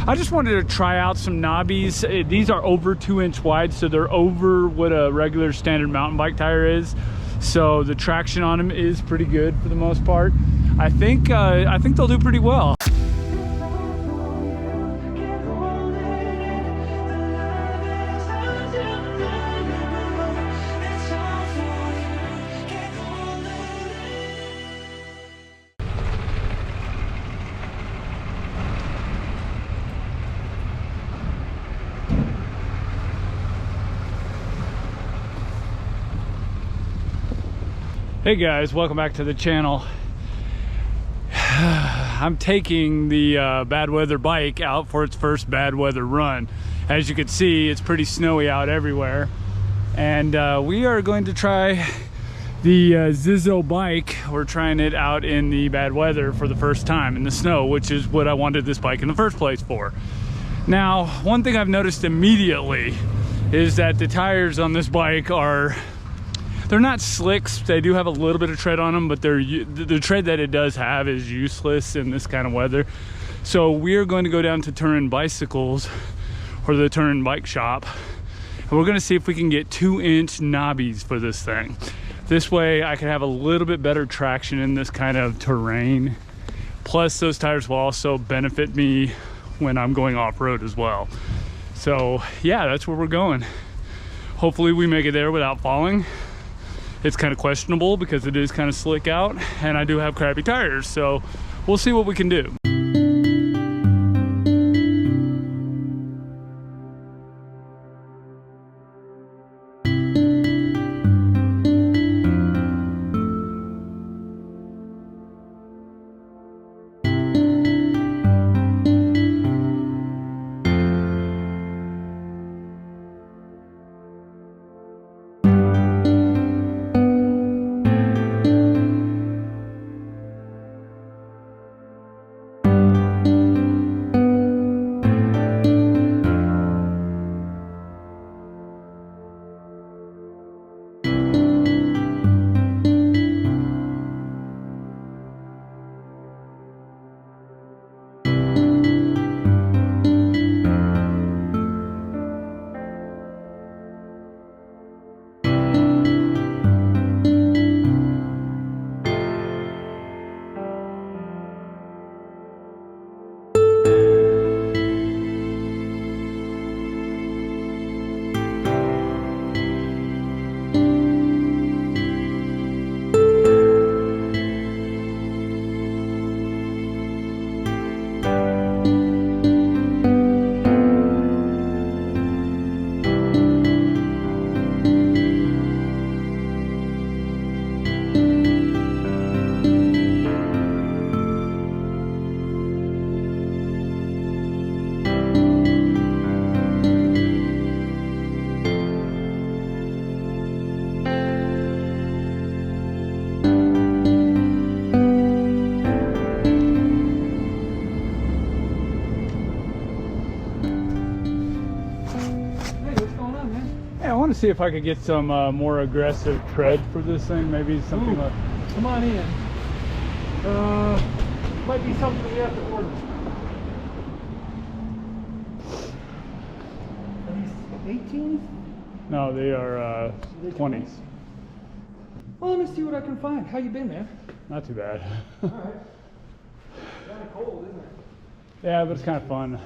I just wanted to try out some knobbies. These are over 2-inch wide, so they're over what a regular standard mountain bike tire is. So the traction on them is pretty good for the most part. I think they'll do pretty well. Hey guys, welcome back to the channel. I'm taking the bad weather bike out for its first bad weather run. As you can see, it's pretty snowy out everywhere. And we are going to try the Zizzo bike. We're trying it out in the bad weather for the first time in the snow, which is what I wanted this bike in the first place for. Now, one thing I've noticed immediately is that the tires on this bike they're not slicks. They do have a little bit of tread on them, but the tread that it does have is useless in this kind of weather. So we're going to go down to Turin Bicycles, or the Turin Bike Shop, and we're going to see if we can get 2-inch knobbies for this thing. This way I can have a little bit better traction in this kind of terrain. Plus those tires will also benefit me when I'm going off-road as well. So yeah, that's where we're going. Hopefully we make it there without falling. It's kind of questionable because it is kind of slick out and I do have crappy tires, so we'll see what we can do. To see if I could get some more aggressive tread for this thing. Maybe something like. Come on in. Might be something we have to order. Are these 18? No, they are 20s. Well, let me see what I can find. How you been, man? Not too bad. All right. Kind of cold, isn't it? Yeah, but it's kind of fun.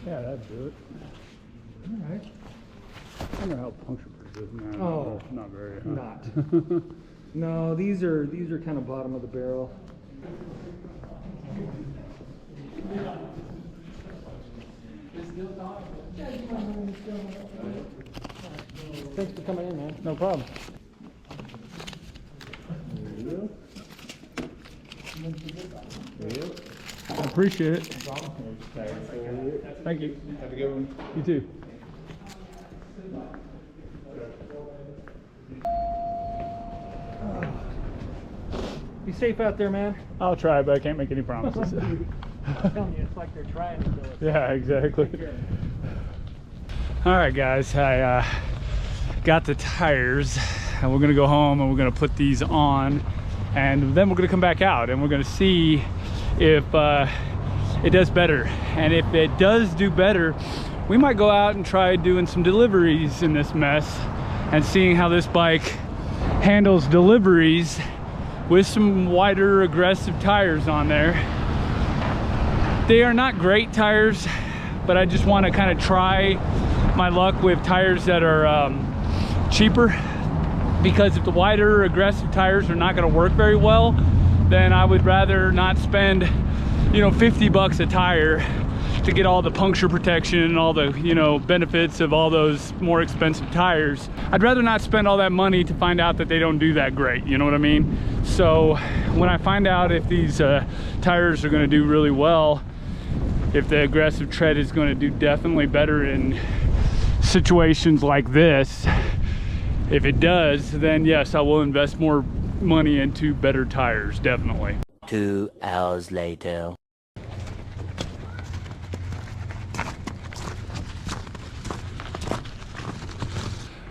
Yeah, that'd do it. All right. I wonder how puncture proof is. No, oh, not very. Huh? Not. No, these are kind of bottom of the barrel. Thanks for coming in, man. No problem. There you go. I appreciate it. Thank you. Have a good one. You too. Be safe out there, man. I'll try, but I can't make any promises. I'm telling you, it's like they're trying to do it. Yeah, exactly. All right, guys, I got the tires, and we're gonna go home and we're gonna put these on and then we're gonna come back out and we're gonna see if it does better. And if it does do better, we might go out and try doing some deliveries in this mess and seeing how this bike handles deliveries with some wider aggressive tires on there. They are not great tires, but I just want to kind of try my luck with tires that are cheaper, because if the wider aggressive tires are not going to work very well, then I would rather not spend, you know, 50 bucks a tire to get all the puncture protection and all the, you know, benefits of all those more expensive tires. I'd rather not spend all that money to find out that they don't do that great, you know what I mean? So when I find out if these tires are going to do really well, if the aggressive tread is going to do definitely better in situations like this, if it does, then yes, I will invest more money into better tires, definitely. 2 hours later.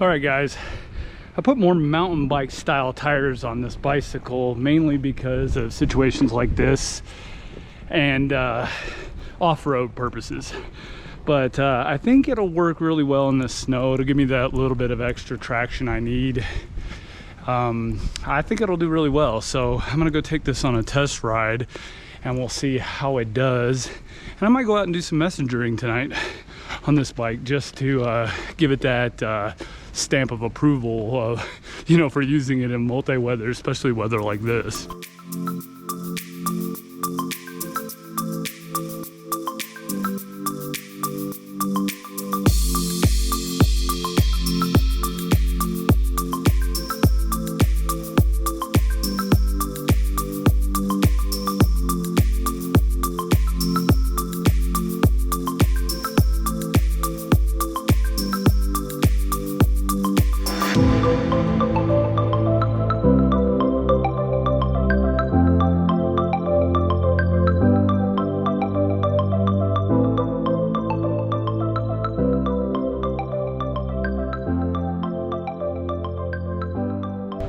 All right, guys, I put more mountain bike style tires on this bicycle, mainly because of situations like this and off-road purposes. But I think it'll work really well in the snow. It'll give me that little bit of extra traction I need. I think it'll do really well. So I'm gonna go take this on a test ride and we'll see how it does. And I might go out and do some messengering tonight on this bike just to give it that stamp of approval, you know, for using it in multi-weather, especially weather like this.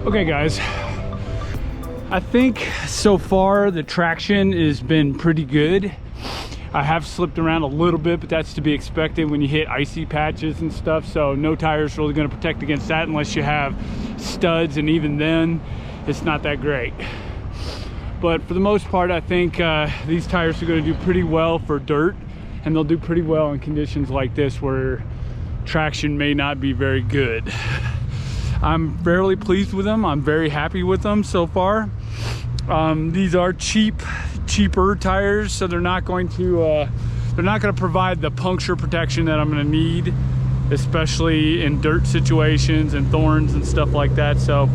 Okay guys, I think so far the traction has been pretty good. I have slipped around a little bit, but that's to be expected when you hit icy patches and stuff, so no tire's really going to protect against that unless you have studs, and even then it's not that great. But for the most part, I think these tires are going to do pretty well for dirt, and they'll do pretty well in conditions like this where traction may not be very good. I'm fairly pleased with them. I'm very happy with them so far. These are cheaper tires, so they're not going to provide the puncture protection that I'm going to need, especially in dirt situations and thorns and stuff like that. So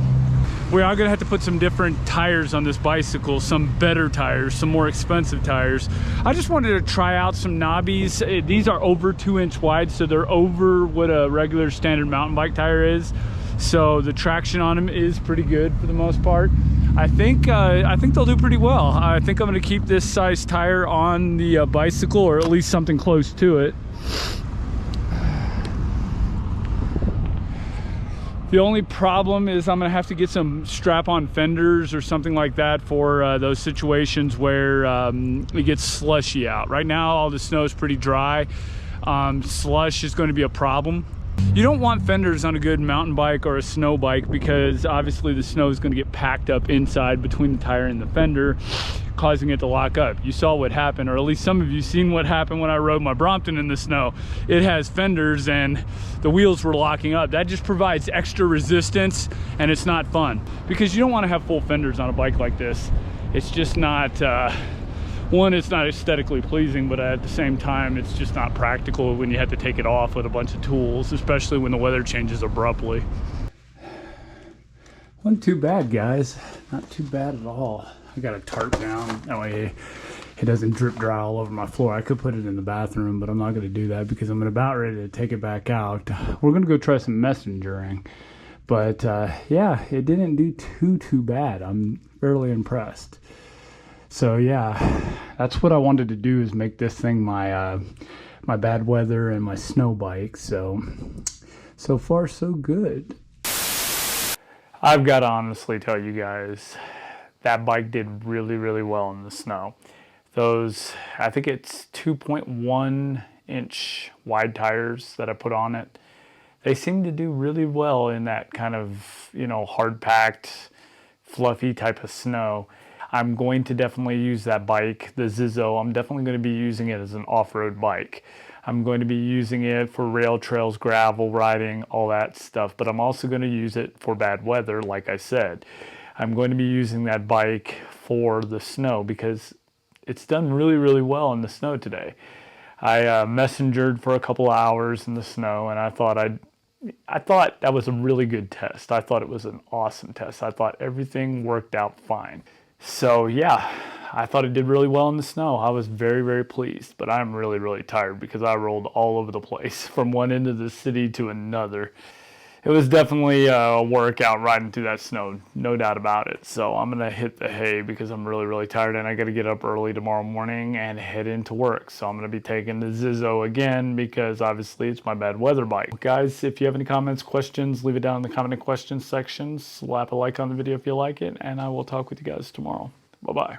we are going to have to put some different tires on this bicycle, some better tires, some more expensive tires. I just wanted to try out some knobbies. These are over 2-inch wide, so they're over what a regular standard mountain bike tire is. So the traction on them is pretty good for the most part. I think they'll do pretty well. I think I'm going to keep this size tire on the bicycle, or at least something close to it. The only problem is I'm going to have to get some strap-on fenders or something like that for those situations where it gets slushy out. Right now all the snow is pretty dry. Slush is going to be a problem. You don't want fenders on a good mountain bike or a snow bike, because obviously the snow is going to get packed up inside between the tire and the fender, causing it to lock up. You saw what happened, or at least some of you seen what happened when I rode my Brompton in the snow. It has fenders and the wheels were locking up. That just provides extra resistance, and it's not fun because you don't want to have full fenders on a bike like this. It's just not one, it's not aesthetically pleasing, but at the same time it's just not practical when you have to take it off with a bunch of tools, especially when the weather changes abruptly. Wasn't too bad, guys. Not too bad at all. I got a tarp down, that way it doesn't drip dry all over my floor. I could put it in the bathroom, but I'm not going to do that because I'm about ready to take it back out. We're going to go try some messengering. But yeah, it didn't do too bad. I'm fairly impressed. So yeah, that's what I wanted to do, is make this thing my my bad weather and my snow bike. So far so good. I've got to honestly tell you guys, that bike did really, really well in the snow. Those, I think it's 2.1 inch wide tires that I put on it. They seem to do really well in that kind of, you know, hard packed, fluffy type of snow. I'm going to definitely use that bike, the Zizzo. I'm definitely going to be using it as an off-road bike. I'm going to be using it for rail trails, gravel riding, all that stuff, but I'm also going to use it for bad weather, like I said. I'm going to be using that bike for the snow because it's done really, really well in the snow today. I messengered for a couple hours in the snow, and I thought that was a really good test. I thought it was an awesome test. I thought everything worked out fine. So yeah, I thought it did really well in the snow. I was very, very pleased, but I'm really, really tired because I rolled all over the place from one end of the city to another. It was definitely a workout riding through that snow, no doubt about it. So I'm gonna hit the hay because I'm really, really tired, and I gotta get up early tomorrow morning and head into work. So I'm gonna be taking the Zizzo again because obviously it's my bad weather bike. Guys, if you have any comments, questions, leave it down in the comment and questions section. Slap a like on the video if you like it, and I will talk with you guys tomorrow. Bye-bye.